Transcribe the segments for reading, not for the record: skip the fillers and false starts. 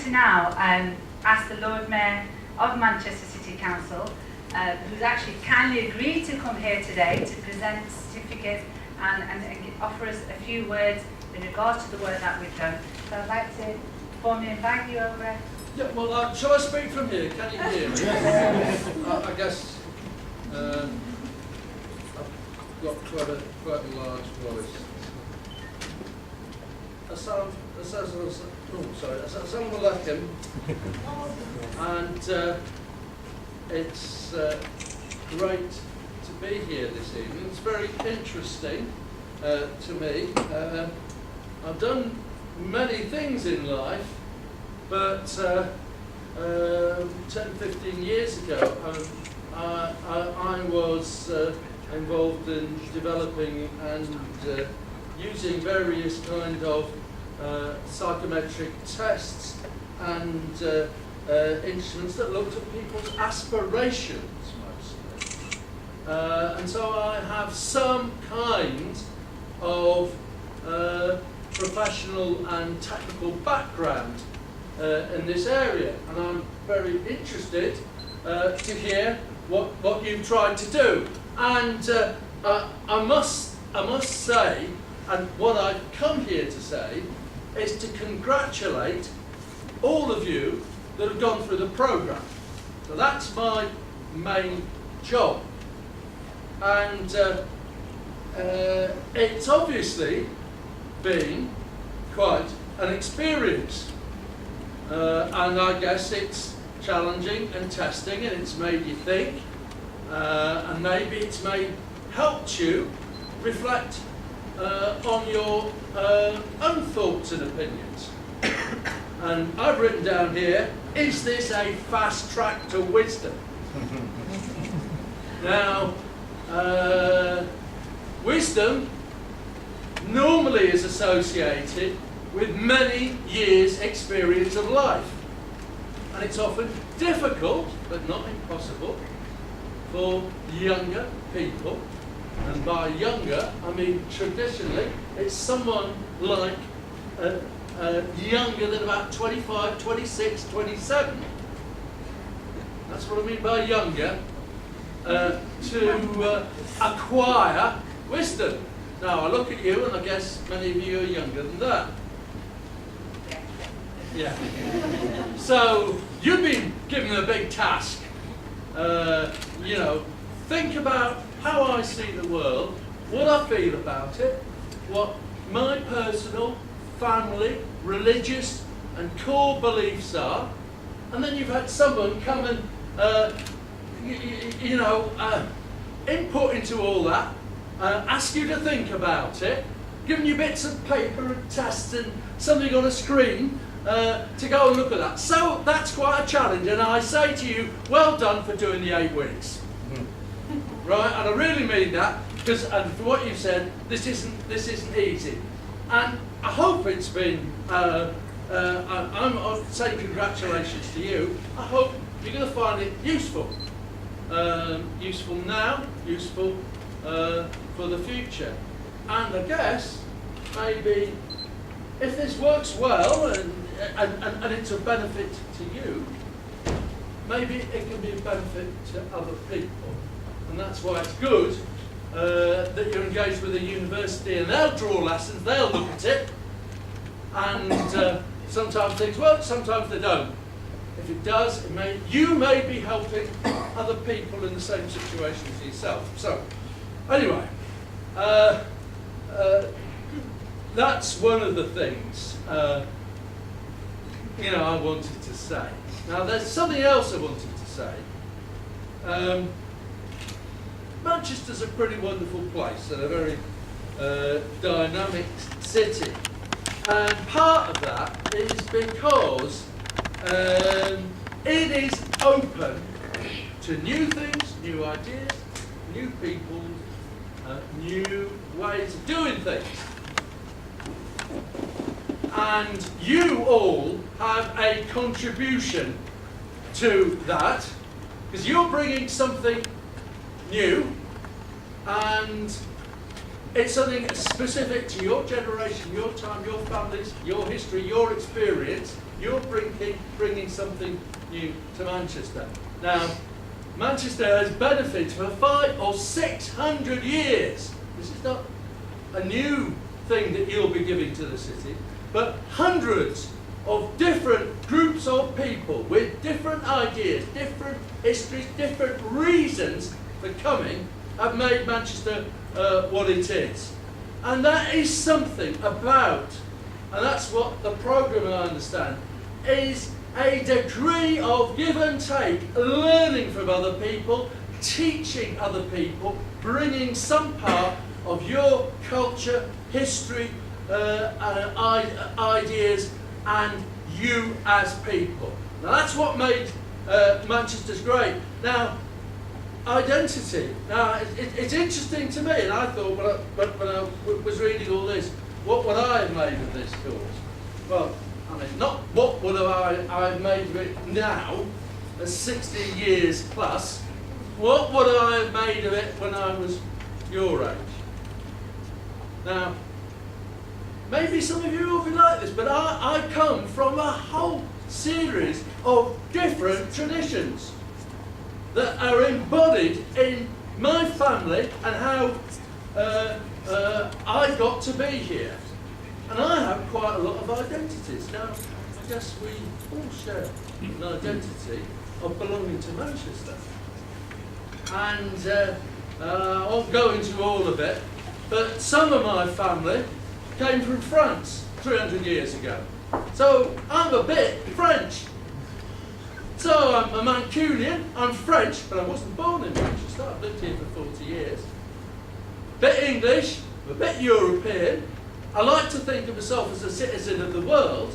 to now ask the Lord Mayor of Manchester City Council, who's actually kindly agreed to come here today to present the certificate and offer us a few words in regards to the work that we've done. So I'd like to formally invite you over. Yeah, well, shall I speak from here? Can you hear me? I guess I've got quite a large voice. Assalamu alaikum. And it's great to be here this evening. It's very interesting to me. I've done many things in life, but 10-15 years ago I was involved in developing and using various kind of psychometric tests and instruments that looked at people's aspirations mostly. And so I have some kind of professional and technical background in this area, and I'm very interested to hear what you've tried to do. And I must say, and what I've come here to say, is to congratulate all of you that have gone through the programme. So that's my main job. And it's obviously been quite an experience. And I guess it's challenging and testing, and it's made you think, and maybe it's helped you reflect on your own thoughts and opinions. And I've written down here, is this a fast track to wisdom? Now, wisdom normally is associated with many years' experience of life. And it's often difficult, but not impossible, for younger people. And by younger, I mean traditionally, it's someone like younger than about 25, 26, 27. That's what I mean by younger, to acquire wisdom. Now, I look at you, and I guess many of you are younger than that. Yeah. So, you've been given a big task. You know, think about how I see the world, what I feel about it, what my personal, family, religious and core beliefs are, and then you've had someone come and input into all that, ask you to think about it, giving you bits of paper and tests and something on a screen to go and look at that. So that's quite a challenge, and I say to you, well done for doing the 8 weeks. Right, and I really mean that, because, and for what you've said, this isn't easy, and I hope it's been. I'm saying congratulations to you. I hope you're going to find it useful, useful now, useful for the future, and I guess maybe if this works well and it's a benefit to you, maybe it can be a benefit to other people. And that's why it's good that you're engaged with a university, and they'll draw lessons, they'll look at it, and sometimes things work, sometimes they don't. If it does, you may be helping other people in the same situation as yourself. So, anyway, that's one of the things I wanted to say. Now, there's something else I wanted to say. Manchester's a pretty wonderful place and a very dynamic city, and part of that is because it is open to new things, new ideas, new people, new ways of doing things. And you all have a contribution to that, because you're bringing something new, and it's something specific to your generation, your time, your families, your history, your experience, you're bringing something new to Manchester. Now, Manchester has benefited for 500 or 600 years. This is not a new thing that you'll be giving to the city, but hundreds of different groups of people with different ideas, different histories, different reasons for coming have made Manchester what it is. And that is something about, and that's what the programme, I understand, is a degree of give and take, learning from other people, teaching other people, bringing some part of your culture, history, ideas, and you as people. Now that's what made Manchester's great. Now, identity. Now, it's interesting to me, and I thought when I was reading all this, what would I have made of this course? Well, I mean, not what would I have made of it now, at 60 years plus. What would I have made of it when I was your age? Now, maybe some of you will be like this, but I come from a whole series of different traditions that are embodied in my family and how I got to be here. And I have quite a lot of identities. Now, I guess we all share an identity of belonging to Manchester. And I won't go into all of it, but some of my family came from France 300 years ago. So I'm a bit French. So I'm a Mancunian, I'm French, but I wasn't born in Manchester. I've lived here for 40 years. Bit English, a bit European. I like to think of myself as a citizen of the world.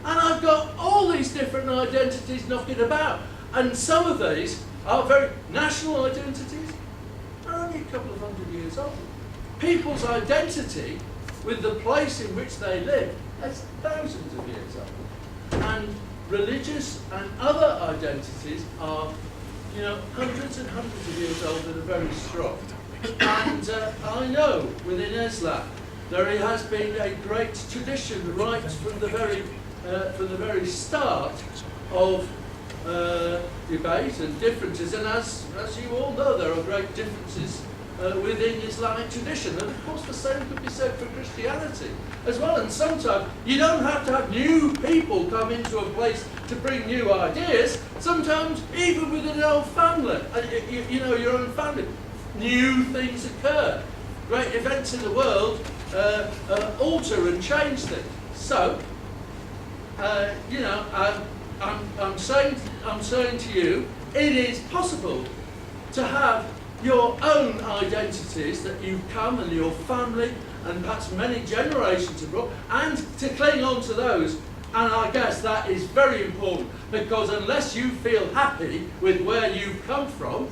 And I've got all these different identities knocking about. And some of these are very national identities, are only a couple of hundred years old. People's identity with the place in which they live is thousands of years old. And religious and other identities are, hundreds and hundreds of years old and are very strong. And I know within Islam there has been a great tradition right from the very start of debate and differences. And as you all know, there are great differences within Islamic tradition, and of course the same could be said for Christianity as well. And sometimes you don't have to have new people come into a place to bring new ideas. Sometimes even within an old family, your own family, new things occur. Great events in the world alter and change things. So, I'm saying to you, it is possible to have your own identities that you've come and your family and perhaps many generations have brought, and to cling on to those. And I guess that is very important, because unless you feel happy with where you've come from,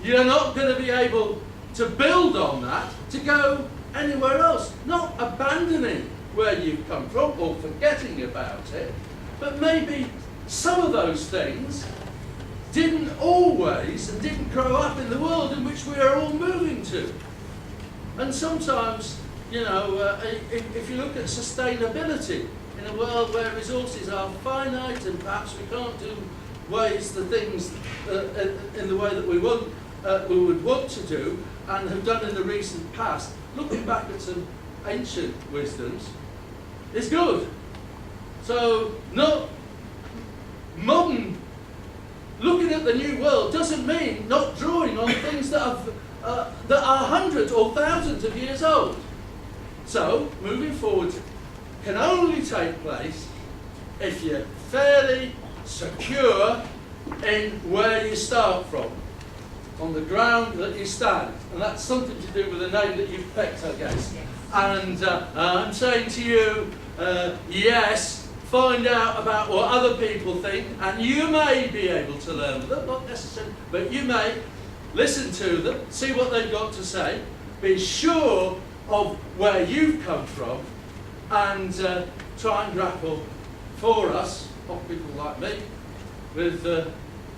you're not going to be able to build on that to go anywhere else. Not abandoning where you've come from or forgetting about it, but maybe some of those things didn't always and didn't grow up in the world in which we are all moving to. And sometimes, if you look at sustainability in a world where resources are finite and perhaps we can't do the things in the way that we would want to do and have done in the recent past, looking back at some ancient wisdoms is good. So, not modern. Looking at the new world doesn't mean not drawing on things that are hundreds or thousands of years old. So, moving forward can only take place if you're fairly secure in where you start from, on the ground that you stand. And that's something to do with the name that you've picked, I guess. Yes. And I'm saying to you, yes, find out about what other people think, and you may be able to learn with them, not necessarily, but you may listen to them, see what they've got to say, be sure of where you've come from, and try and grapple for us, of people like me, with the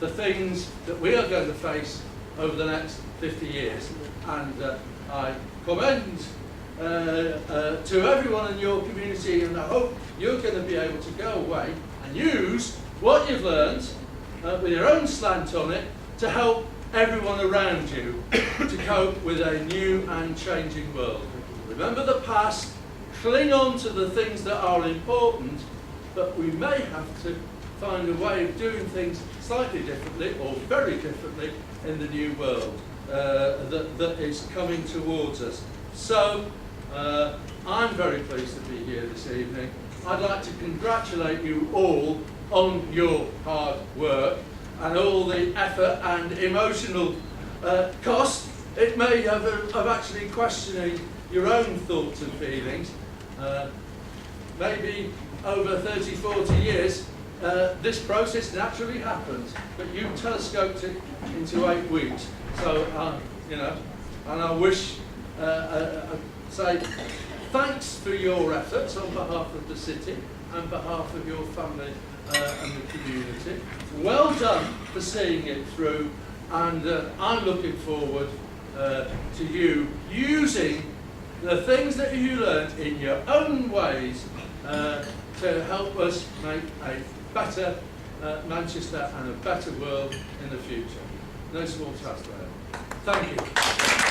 things that we are going to face over the next 50 years. And I commend to everyone in your community, and I hope you're going to be able to go away and use what you've learned with your own slant on it to help everyone around you to cope with a new and changing world. Remember the past, cling on to the things that are important, but we may have to find a way of doing things slightly differently or very differently in the new world that is coming towards us. So I'm very pleased to be here this evening. I'd like to congratulate you all on your hard work and all the effort and emotional cost it may have of actually questioning your own thoughts and feelings. Maybe over 30, 40 years, this process naturally happens, but you telescoped it into 8 weeks. So, you know, and I wish, say, thanks for your efforts on behalf of the city and behalf of your family and the community. Well done for seeing it through, and I'm looking forward to you using the things that you learned in your own ways to help us make a better Manchester and a better world in the future. No small task there. Thank you.